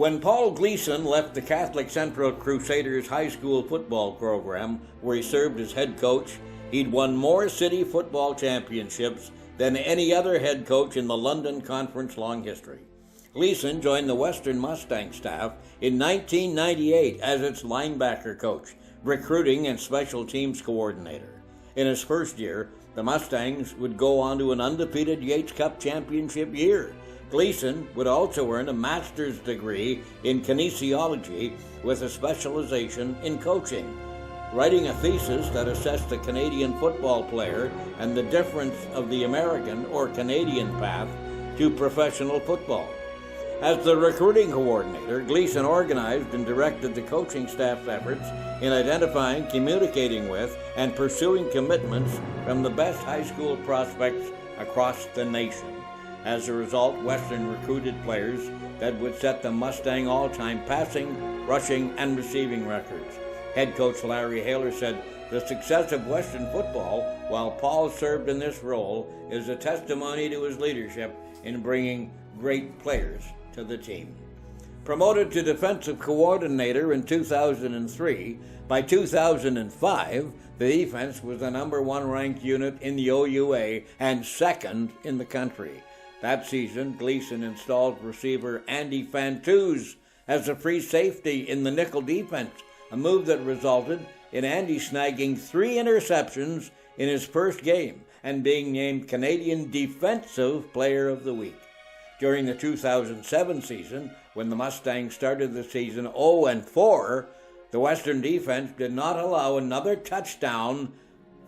When Paul Gleason left the Catholic Central Crusaders high school football program, where he served as head coach, he'd won more city football championships than any other head coach in the London Conference long history. Gleason joined the Western Mustang staff in 1998 as its linebacker coach, recruiting and special teams coordinator. In his first year, the Mustangs would go on to an undefeated Yates Cup championship year. Gleason would also earn a master's degree in kinesiology with a specialization in coaching, writing a thesis that assessed the Canadian football player and the difference of the American or Canadian path to professional football. As the recruiting coordinator, Gleason organized and directed the coaching staff's efforts in identifying, communicating with, and pursuing commitments from the best high school prospects across the nation. As a result, Western recruited players that would set the Mustang all-time passing, rushing, and receiving records. Head coach Larry Haler said, "The success of Western football, while Paul served in this role, is a testimony to his leadership in bringing great players to the team." Promoted to defensive coordinator in 2003, by 2005, the defense was the number one ranked unit in the OUA and second in the country. That season, Gleason installed receiver Andy Fantuz as a free safety in the nickel defense, a move that resulted in Andy snagging 3 interceptions in his first game and being named Canadian Defensive Player of the Week. During the 2007 season, when the Mustangs started the season 0-4, the Western defense did not allow another touchdown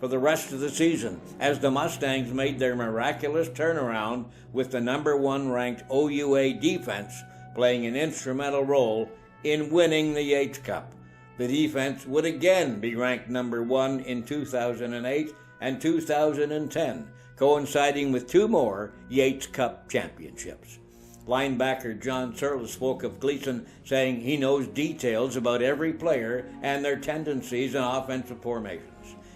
for the rest of the season, as the Mustangs made their miraculous turnaround with the number one ranked OUA defense playing an instrumental role in winning the Yates Cup. The defense would again be ranked number one in 2008 and 2010, coinciding with 2 more Yates Cup championships. Linebacker John Searle spoke of Gleason, saying he knows details about every player and their tendencies in offensive formations.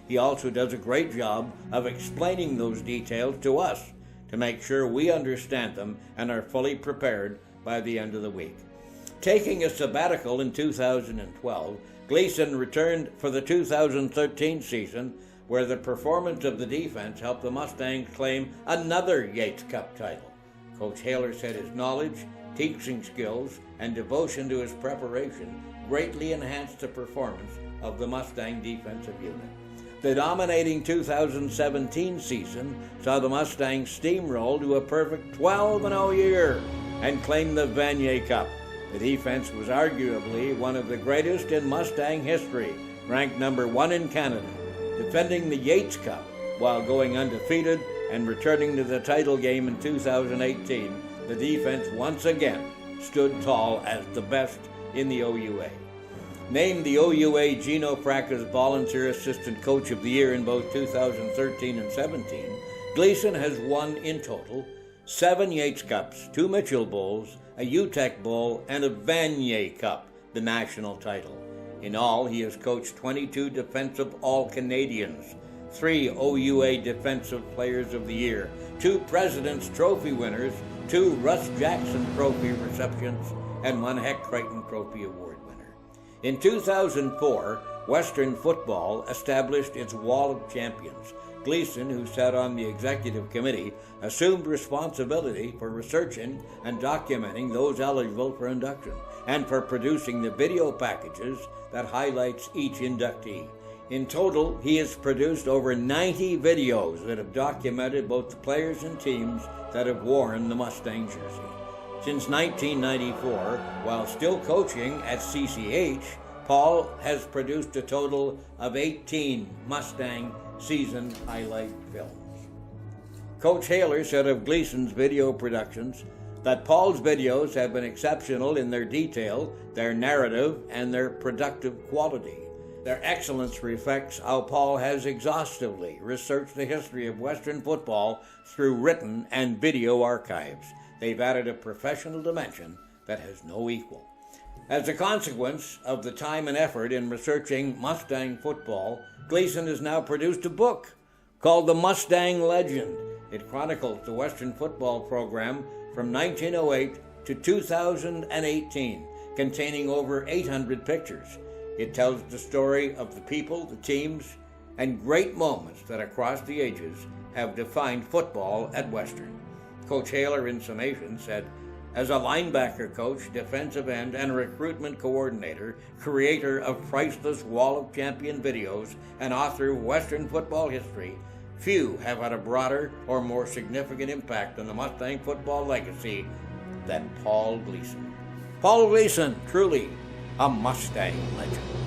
He also does a great job of explaining those details to us to make sure we understand them and are fully prepared by the end of the week. Taking a sabbatical in 2012, Gleason returned for the 2013 season, where the performance of the defense helped the Mustangs claim another Yates Cup title. Coach Haler said his knowledge, teaching skills, and devotion to his preparation greatly enhanced the performance of the Mustang defensive unit. The dominating 2017 season saw the Mustangs steamroll to a perfect 12-0 year and claim the Vanier Cup. The defense was arguably one of the greatest in Mustang history, ranked number 1 in Canada, defending the Yates Cup while going undefeated and returning to the title game in 2018. The defense once again stood tall as the best in the OUA. Named the OUA Geno Fracas Volunteer Assistant Coach of the Year in both 2013 and 17, Gleason has won in total 7 Yates Cups, 2 Mitchell Bowls, a UTEC Bowl, and a Vanier Cup, the national title. In all, he has coached 22 defensive All-Canadians, 3 OUA Defensive Players of the Year, 2 President's Trophy winners, 2 Russ Jackson Trophy recipients, and 1 Heck Crichton Trophy Award winner. In 2004, Western football established its Wall of Champions. Gleason, who sat on the executive committee, assumed responsibility for researching and documenting those eligible for induction and for producing the video packages that highlights each inductee. In total, he has produced over 90 videos that have documented both the players and teams that have worn the Mustang jersey. Since 1994, while still coaching at CCH, Paul has produced a total of 18 Mustang season highlight films. Coach Haler said of Gleason's video productions that Paul's videos have been exceptional in their detail, their narrative, and their productive quality. Their excellence reflects how Paul has exhaustively researched the history of Western football through written and video archives. They've added a professional dimension that has no equal. As a consequence of the time and effort in researching Mustang football, Gleason has now produced a book called The Mustang Legend. It chronicles the Western football program from 1908 to 2018, containing over 800 pictures. It tells the story of the people, the teams, and great moments that across the ages have defined football at Western. Coach Haler, in summation, said, "As a linebacker coach, defensive end, and recruitment coordinator, creator of priceless Wall of Champion videos, and author of Western football history, few have had a broader or more significant impact on the Mustang football legacy than Paul Gleason." Paul Gleason, truly a Mustang legend.